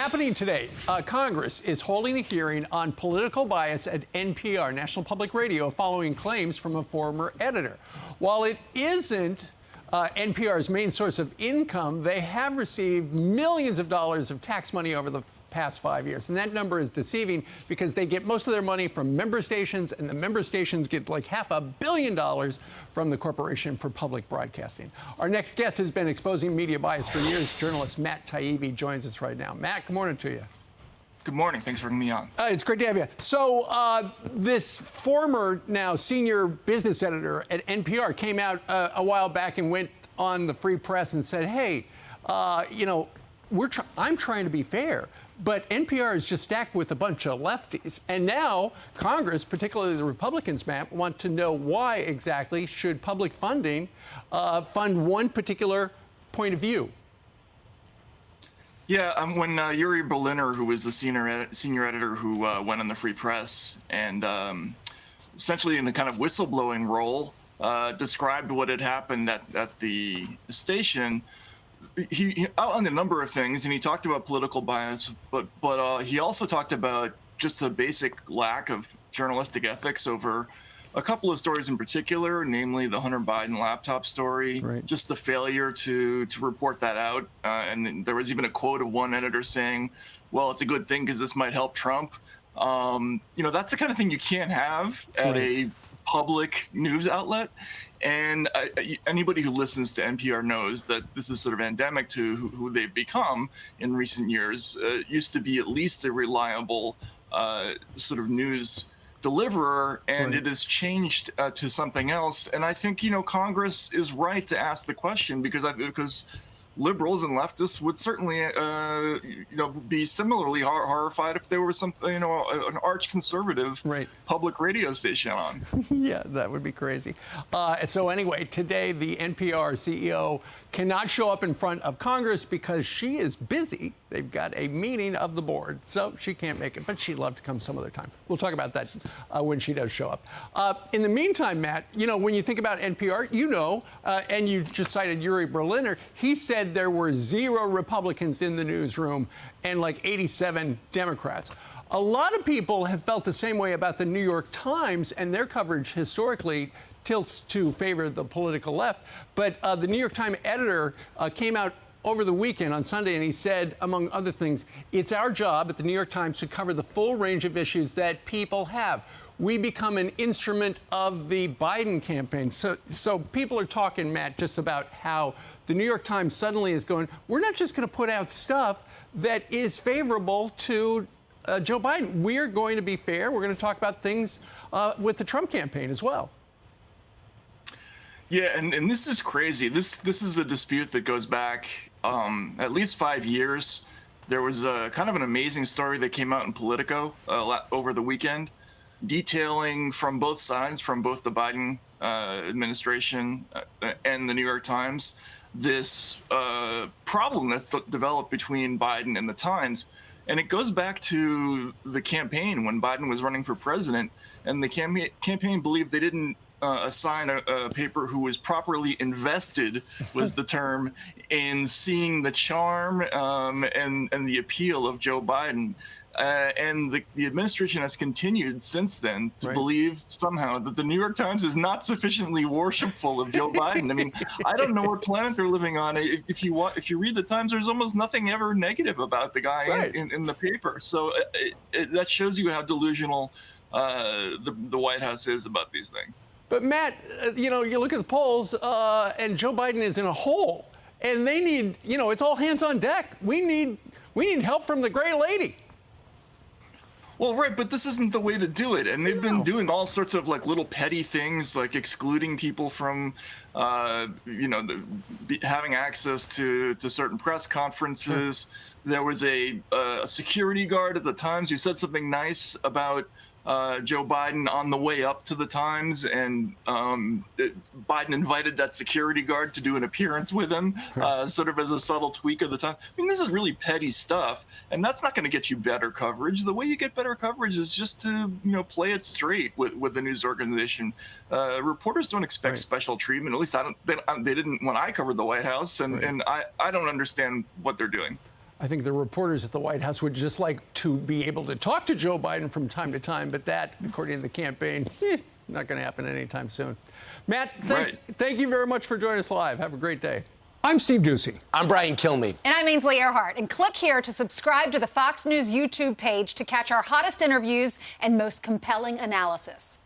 happening today? Congress is holding a hearing on political bias at NPR, National Public Radio, following claims from a former editor. While it isn't NPR's main source of income, they have received millions of dollars of tax money over the past 5 years. And that number is deceiving because they get most of their money from member stations, and the member stations get like $500 million from the Corporation for Public Broadcasting. Our next guest has been exposing media bias for years. Journalist Matt Taibbi joins us right now. Matt, good morning to you. Good morning. Thanks for having me on. It's great to have you. So this former, now senior business editor at NPR came out a while back and went on the Free Press and said, hey, you know, I'm trying to be fair, but NPR is just stacked with a bunch of lefties. And now Congress, particularly the Republicans, Matt, want to know why exactly should public funding fund one particular point of view. Yeah, when Yuri Berliner, who was the senior editor who went on the Free Press and essentially in a kind of whistleblowing role, described what had happened at the station, he outlined a number of things, and he talked about political bias, but he also talked about just a basic lack of journalistic ethics over a couple of stories in particular, namely the Hunter Biden laptop story, right. Just the failure to report that out. And there was even a quote of one editor saying, well, it's a good thing because this might help Trump. You know, that's the kind of thing you can't have at a public news outlet. And anybody who listens to NPR knows that this is sort of endemic to who they've become in recent years. Used to be at least a reliable sort of news deliverer, and it has changed to something else. And I think, you know, Congress is right to ask the question because liberals and leftists would certainly, you know, be similarly horrified if there was something, you know, an arch conservative public radio station on. Yeah, that would be crazy. So anyway, today the NPR CEO cannot show up in front of Congress because she is busy. They've got a meeting of the board, so she can't make it, but she'd love to come some other time. We'll talk about that when she does show up. In the meantime, Matt, you know, when you think about NPR, you know, and you just cited Yuri Berliner, he said there were 0 Republicans in the newsroom and like 87 Democrats. A lot of people have felt the same way about the New York Times, and their coverage historically tilts to favor the political left. But the New York Times editor came out over the weekend on Sunday, and he said, among other things, it's our job at the New York Times to cover the full range of issues that people have. We become an instrument of the Biden campaign. So people are talking, Matt, just about how the New York Times suddenly is going, we're not just going to put out stuff that is favorable to Joe Biden. We're going to be fair. We're going to talk about things with the Trump campaign as well. Yeah, and this is crazy. This is a dispute that goes back at least 5 years. There was a kind of an amazing story that came out in Politico over the weekend, detailing from both sides, from both the Biden administration and the New York Times, this problem that's developed between Biden and the Times. And it goes back to the campaign when Biden was running for president, and the campaign believed they didn't assign a paper who was properly invested, was the term, in seeing the charm and the appeal of Joe Biden. And the administration has continued since then to believe somehow that the New York Times is not sufficiently worshipful of Joe Biden. I mean, I don't know what planet they're living on. If you read the Times, there's almost nothing ever negative about the guy in the paper. So that shows you how delusional the White House is about these things. But Matt, you know, you look at the polls, and Joe Biden is in a hole, and they need, you know, it's all hands on deck. We need help from the Gray Lady. Well, right, but this isn't the way to do it. And they've been doing all sorts of like little petty things, like excluding people from, you know, having access to certain press conferences. There was a security guard at the Times who said something nice about Joe Biden on the way up to the Times, and Biden invited that security guard to do an appearance with him, sort of as a subtle tweak of the time. I mean, this is really petty stuff, and that's not going to get you better coverage. The way you get better coverage is just to, you know, play it straight with the news organization. Reporters don't expect special treatment. At least they didn't when I covered the White House, and I don't understand what they're doing. I think the reporters at the White House would just like to be able to talk to Joe Biden from time to time, but that, according to the campaign, not going to happen anytime soon. Matt, thank you very much for joining us live. Have a great day. I'm Steve Ducey. I'm Brian Kilmeade. And I'm Ainsley Earhart. And click here to subscribe to the Fox News YouTube page to catch our hottest interviews and most compelling analysis.